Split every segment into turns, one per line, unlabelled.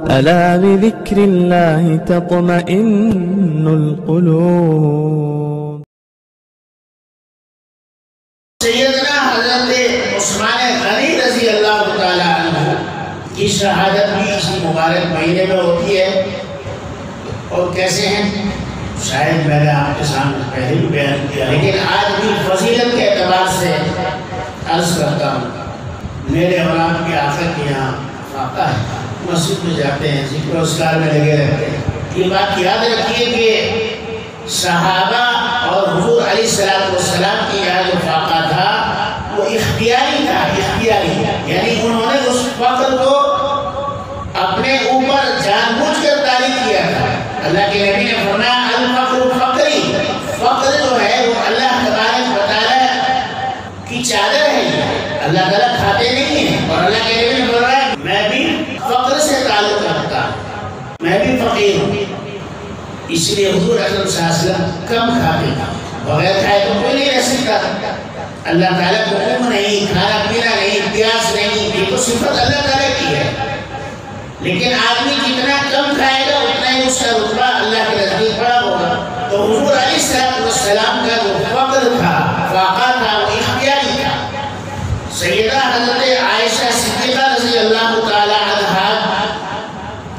ألا بذكر الله تطمئن القلوب.
سیدنا حضرت عثمان غنی رضی اللہ تعالیٰ عنہ کی شہادت بھی اسی مبارک مہینے میں ہوتی ہے، اور کیسے ہیں شاید میں نے آپ کے سامنے پہلے بھی بیان کیا، لیکن آج بھی فضیلت کے اعتبار سے عرض کرتا ہوں۔ میرے اور آپ کے آقا کے یہاں فاقہ ہے، مسجد میں جاتے ہیں، ذکر و اذکار میں لگے رہتے ہیں۔ یہ بات یاد رکھیے کہ صحابہ اور حضور علیہ السلام کی یہاں جو فاقہ تھا وہ اختیاری تھا، اختیاری، یعنی انہوں نے اس فقر کو اپنے اوپر جان بوجھ کر طاری کیا تھا۔ اللہ کے نبی نے فرمایا الفقر فقری، فقر جو ہے وہ اللہ تبارک و تعالیٰ کی چادر ہے، اللہ تعالیٰ کھاتے نہیں ہیں، اور اللہ کے نبی نے فرمایا میں بھی فقر سے تعلق رکھتا ہوں، میں بھی فقیر ہوں۔ اس لیے حضور اکرم صلی اللہ علیہ وسلم کم کھاتے تھے، بغیر کھائے تو کوئی نہیں رہ سکتا۔ اللہ تعالیٰ کو علم نہیں، کھانا پینا نہیں، پیاس نہیں، یہ تو صفت اللہ تعالیٰ کی ہے، لیکن آدمی جتنا کم کھائے گا اتنا ہی اس کا رتبہ اللہ کے نزدیک بڑا ہوگا۔ تو حضور علیہ السلام کا جو فقر تھا، فاقہ تھا، وہ اختیاری تھا۔ سیدہ حضرت عائشہ صدیقہ رضی اللہ تعالیٰ عنہا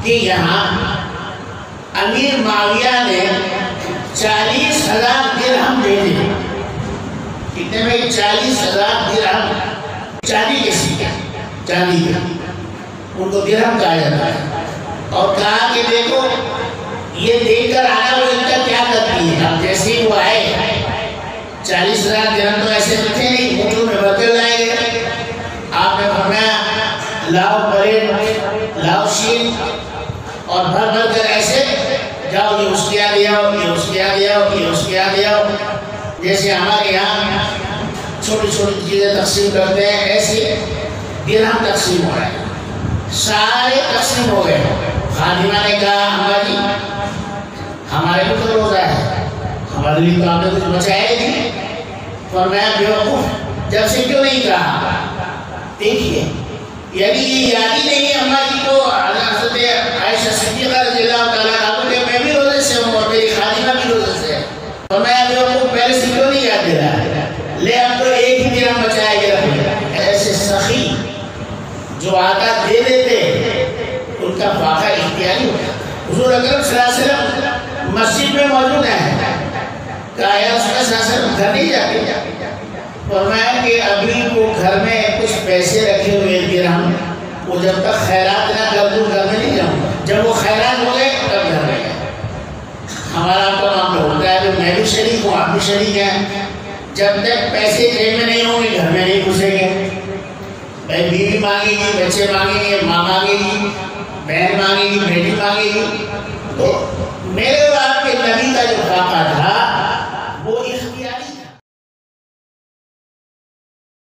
کے یہاں امیر معاویہ نے 40,000 درہم دے دی۔ کتنے میں 40,000 درہم، چاندی کے سکے، چاندی کے، ان کو درہم کہا جاتا ہے، اور کہا کہ دیکھو یہ دے کر آنا وہ ان کا کیا کرتی ہے۔ اب جیسے ہی وہ آئے 40,000 درہم تو ایسے تھے نہیں، موٹروں میں بھر کر لائے گئے۔ آپ نے فرمایا لاؤ پلیٹ، لاؤ شیل، اور بھر بھر کر ایسے جاؤ، یہ اس کے آ دیا ہو، یہ اس کے آ دیا ہو، یہ اس کے آ دیا ہو۔ جیسے ہمارے یہاں چھوٹی چھوٹی چیزیں تقسیم کرتے ہیں، ایسے درہم تقسیم ہو رہے ہیں، سارے تقسیم ہو گئے۔ خادمہ نے کہا ہمارا جی ہمارے بھی تو روزہ ہے، ہمارے لیے تو آپ نے کچھ بچایا ہی نہیں۔ فرمایا بیوقوف، جب سے کیوں نہیں کہا؟ دیکھیے یعنی یہ یادی نہیں ہے اماں جی کو، حضرت عائشہ صدیقہ رضی اللہ تعالیٰ عنہ کہ میں بھی روزے سے ہوں اور میری خادمہ بھی روزے سے ہے۔ فرمایا بیوقوف پہلے سے کیوں نہیں یاد دے رہا ہے؟ لے اب تو ایک ہی درہم بچایا گیا۔ ایسے سخی جو آتا دے دیتے ان کا فاقہ اختیاری ہوتا۔ حضور اکرم صلی اللہ علیہ وسلم مسجد میں موجود ہیں، کہا یا رسول اللہ صلی اللہ علیہ وسلم گھر نہیں جاتے؟ فرمایا کہ ابھی وہ گھر میں کچھ پیسے رکھے ہوئے درہم، وہ جب تک خیرات نہ کر دوں گھر میں نہیں جاؤں گا، جب وہ خیرات ہو گئے تب گھر میں گئے۔ ہمارا آپ کا معاملہ ہوتا ہے کہ میں بھی شریک ہوں، آپ بھی شریک ہیں، جب تک پیسے جیب میں نہیں ہوں گے گھر میں نہیں گھسیں گے۔ بھائی بیوی مانگے گی، بچے مانگیں گے، ماں مانگے گی، بہن مانگے گی، بیٹی مانگے گی، تو میرے